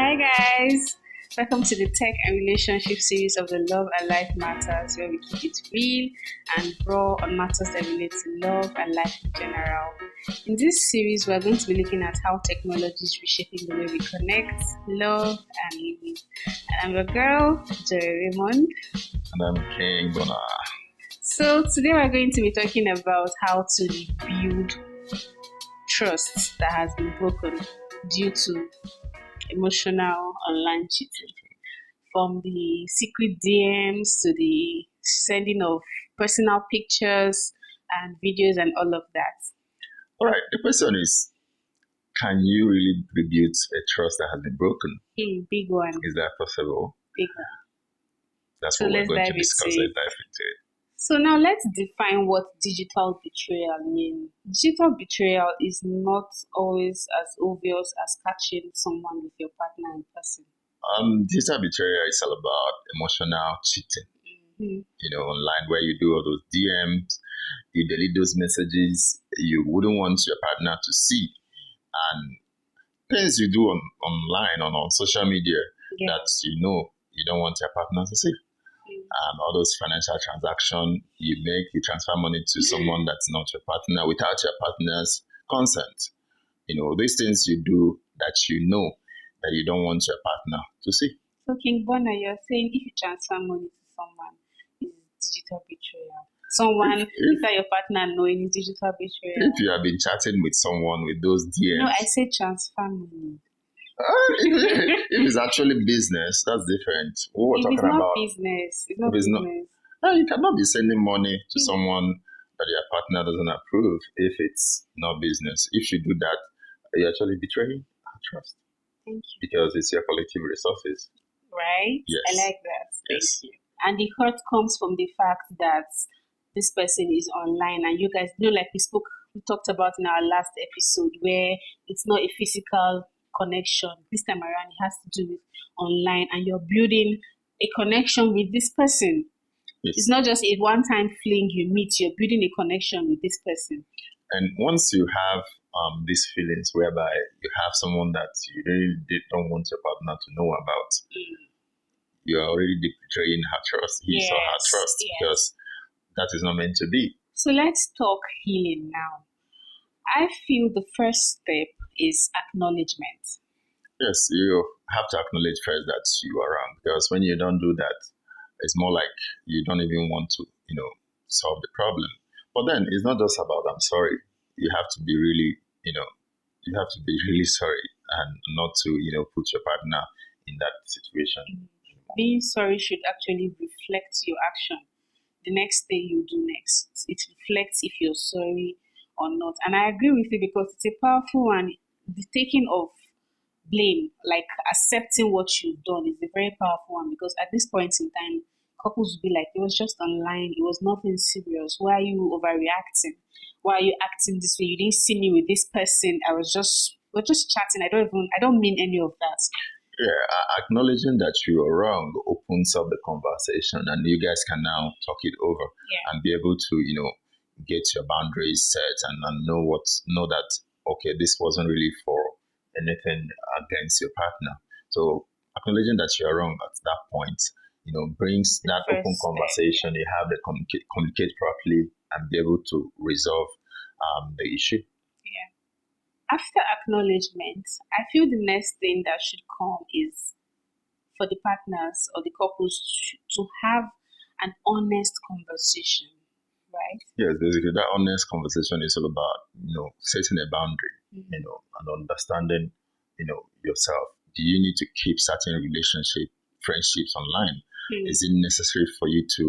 Hi guys, welcome to the Tech and Relationship series of the Love and Life Matters, where we keep it real and raw on matters that relate to love and life in general. In this series, we're going to be looking at how technology is reshaping the way we connect, love, and live. And I'm your girl, Joy Raymond. And I'm King Bona. So today we're going to be talking about how to rebuild trust that has been broken due to emotional online cheating, from the secret DMs to the sending of personal pictures and videos and all of that. All right, the question is, can you really rebuild a trust that has been broken? Big one. Is that possible? Big one. That's So what we're let's going to dive discuss. into Let's it. dive into it. So now let's define what digital betrayal means. Digital betrayal is not always as obvious as catching someone with your partner in person. Digital betrayal is all about emotional cheating, online where you do all those DMs, you delete those messages you wouldn't want your partner to see, and things you do online on social media that you don't want your partner to see. All those financial transactions you make, you transfer money to someone that's not your partner without your partner's consent. These things you do that that you don't want your partner to see. So King Bonner, you're saying if you transfer money to someone, it's digital betrayal. Someone without your partner knowing is digital betrayal. If you have been chatting with someone with those DMs. No, I say transfer money. If it's actually business, that's different. What we're talking about. Business, it's not business. You cannot be sending money to someone that your partner doesn't approve if it's not business. If you do that, you're actually betraying our trust. Thank you. Because it's your collective resources. Right? Yes. I like that. Yes. Thank you. And the hurt comes from the fact that this person is online, and you guys know, like we talked about in our last episode, where it's not a physical connection. This time around, it has to do with online, and you're building a connection with this person. Yes. It's not just a one-time fling you meet, you're building a connection with this person. And once you have these feelings whereby you have someone that you really don't want your partner to know about, you're already betraying her trust, his or her trust, because that is not meant to be. So let's talk healing now. I feel the first step is acknowledgement. Yes, you have to acknowledge first that you are wrong, because when you don't do that, it's more like you don't even want to, solve the problem. But then it's not just about I'm sorry. You have to be really, you have to be really sorry and not to, put your partner in that situation. Being sorry should actually reflect your action. The next thing you do next, it reflects if you're sorry or not. And I agree with you, because it's a powerful one. The taking of blame, like accepting what you've done, is a very powerful one, because at this point in time, couples will be like, it was just online, it was nothing serious. Why are you overreacting? Why are you acting this way? You didn't see me with this person. We're just chatting. I don't mean any of that. Yeah, acknowledging that you are wrong opens up the conversation, and you guys can now talk it over and be able to, get your boundaries set and know that, okay, this wasn't really for anything against your partner. So acknowledging that you're wrong at that point, brings that open conversation. You have to communicate properly and be able to resolve the issue. Yeah. After acknowledgement, I feel the next thing that should come is for the partners or the couples to have an honest conversation, right? Yes, basically that honest conversation is all about, setting a boundary, and understanding, yourself. Do you need to keep certain friendships online? Is it necessary for you to,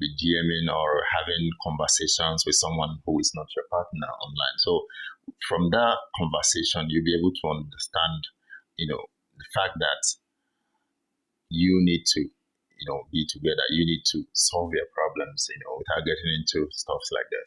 be DMing or having conversations with someone who is not your partner online? So from that conversation, you'll be able to understand, the fact that you need to, be together. You need to solve your problems, without getting into stuff like that.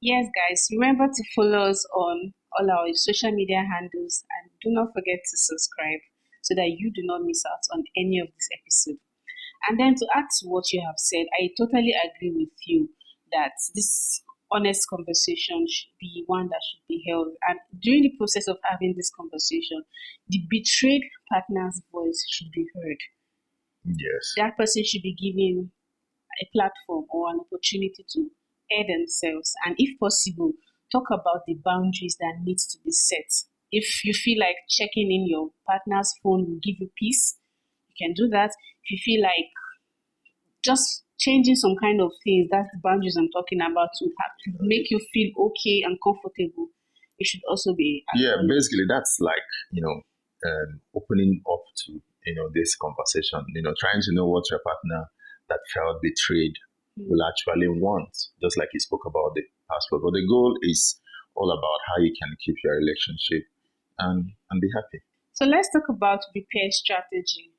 Yes, guys, remember to follow us on all our social media handles, and do not forget to subscribe so that you do not miss out on any of this episode. And then to add to what you have said, I totally agree with you that this honest conversation should be one that should be held. And during the process of having this conversation, the betrayed partner's voice should be heard. Yes. That person should be given a platform or an opportunity to air themselves, and if possible, talk about the boundaries that needs to be set. If you feel like checking in your partner's phone will give you peace, you can do that. If you feel like just changing some kind of things, that's the boundaries I'm talking about, to have to make you feel okay and comfortable, it should also be Yeah, acknowledged. basically that's like, opening up to, this conversation, trying to know what your partner that felt betrayed will actually want, just like you spoke about the passport. But the goal is all about how you can keep your relationship and be happy. So let's talk about repair strategy.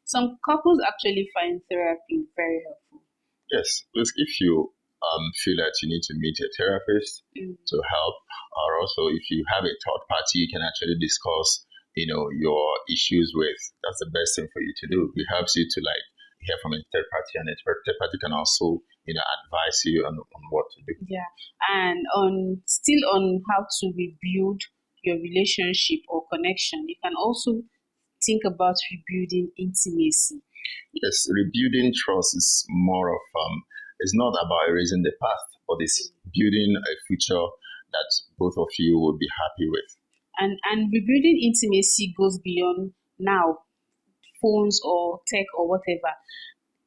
Some couples actually find therapy very helpful. Yes, because if you feel that you need to meet a therapist to help, or also if you have a third party you can actually discuss, your issues with, that's the best thing for you to do. It helps you to like hear from a third party, and a third party can also, advise you on what to do. Yeah, and on still on how to rebuild your relationship or connection, you can also think about rebuilding intimacy. Yes, rebuilding trust is more of it's not about erasing the past, but it's building a future that both of you will be happy with. And rebuilding intimacy goes beyond now phones or tech or whatever.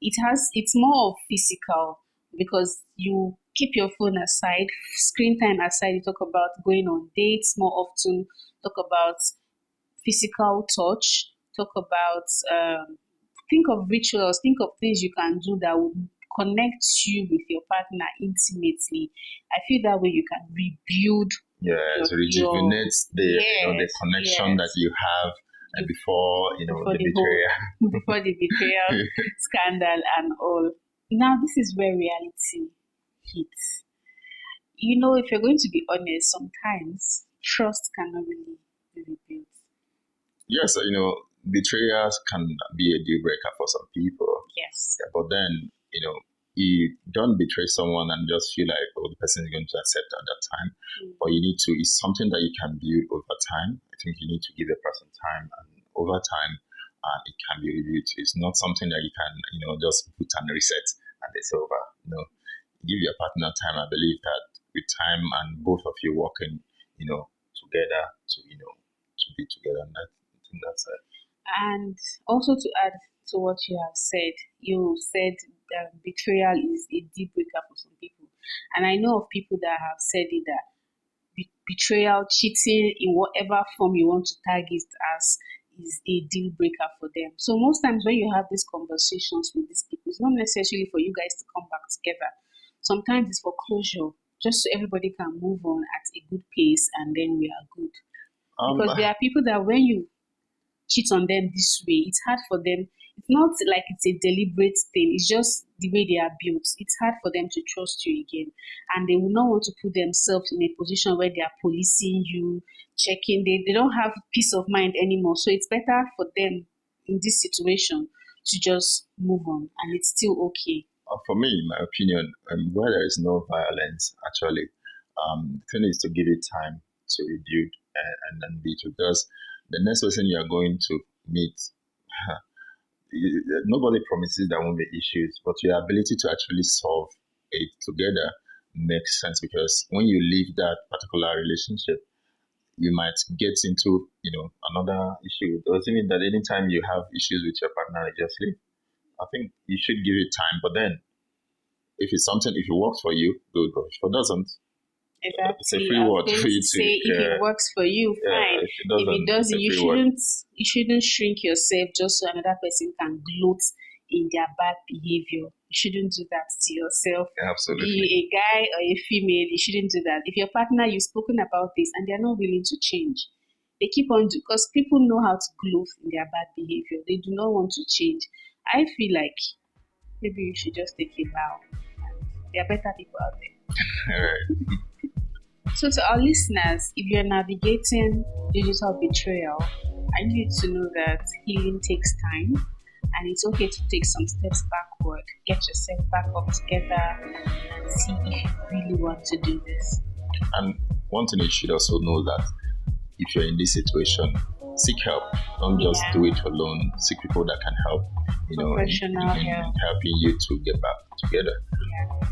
It's more of physical, because you keep your phone aside, screen time aside, you talk about going on dates more often, talk about physical touch, talk about think of rituals, think of things you can do that will connect you with your partner intimately. I feel that way you can rebuild Yes, your rejuvenates the yes, connection that yes, you have before before the the whole betrayal. before the betrayal scandal and all. Now this is where reality hits. If you're going to be honest, sometimes trust cannot really be rebuilt. Yes, betrayals can be a deal breaker for some people. Yes. Yeah, but then, you don't betray someone and just feel like, oh, the person is going to accept at that time. But you need to, it's something that you can build over time. I think you need to give the person time, and over time, it can be reviewed. It's not something that you can, just put and reset and it's over. Give your partner time. I believe that with time and both of you working, together to be together. And I think that's it. And also to add to what you have said, you said that betrayal is a deal breaker for some people. And I know of people that have said it, that betrayal, cheating in whatever form you want to tag it as, is a deal breaker for them. So most times when you have these conversations with these people, it's not necessarily for you guys to come back together. Sometimes it's for closure, just so everybody can move on at a good pace, and then we are good. Um, Because there are people that when you cheat on them this way, it's hard for them. It's not like it's a deliberate thing. It's just the way they are built. It's hard for them to trust you again. And they will not want to put themselves in a position where they are policing you, checking. They don't have peace of mind anymore. So it's better for them in this situation to just move on, and it's still okay. for me, in my opinion, where there is no violence, actually, the thing is to give it time to rebuild and then be to, because the next person you are going to meet, nobody promises there won't be issues, but your ability to actually solve it together makes sense, because when you leave that particular relationship, you might get into another issue. It doesn't mean that anytime you have issues with your partner, you just leave. I think you should give it time, but then if it works for you, good. But if it doesn't, it's a Exactly. free I was word going for you to to. say, if it works for you, fine. If it If it doesn't, it's doesn't, a you free word. shouldn't shrink yourself just so another person can gloat in their bad behavior. You shouldn't do that to yourself. Be Absolutely. you a guy or a female, you shouldn't do that. If your partner, you've spoken about this and they're not willing to change, they keep on because people know how to gloat in their bad behavior. They do not want to change. I feel like maybe you should just take a bow. There are better people out there. All right. So, to our listeners, if you're navigating digital betrayal, I need you to know that healing takes time, and it's okay to take some steps backward, get yourself back up together, see if you really want to do this. And one thing you should also know that if you're in this situation, seek help. Don't just do it alone. Seek people that can help, Professional help. helping you to get back together. Yeah.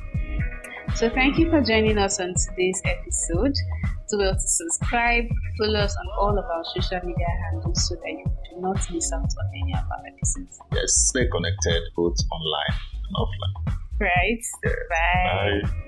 So thank you for joining us on today's episode. So well, to subscribe, follow us on all of our social media handles so that you do not miss out on any of our episodes. Yes, stay connected both online and offline. Right. Yes. Bye. Bye.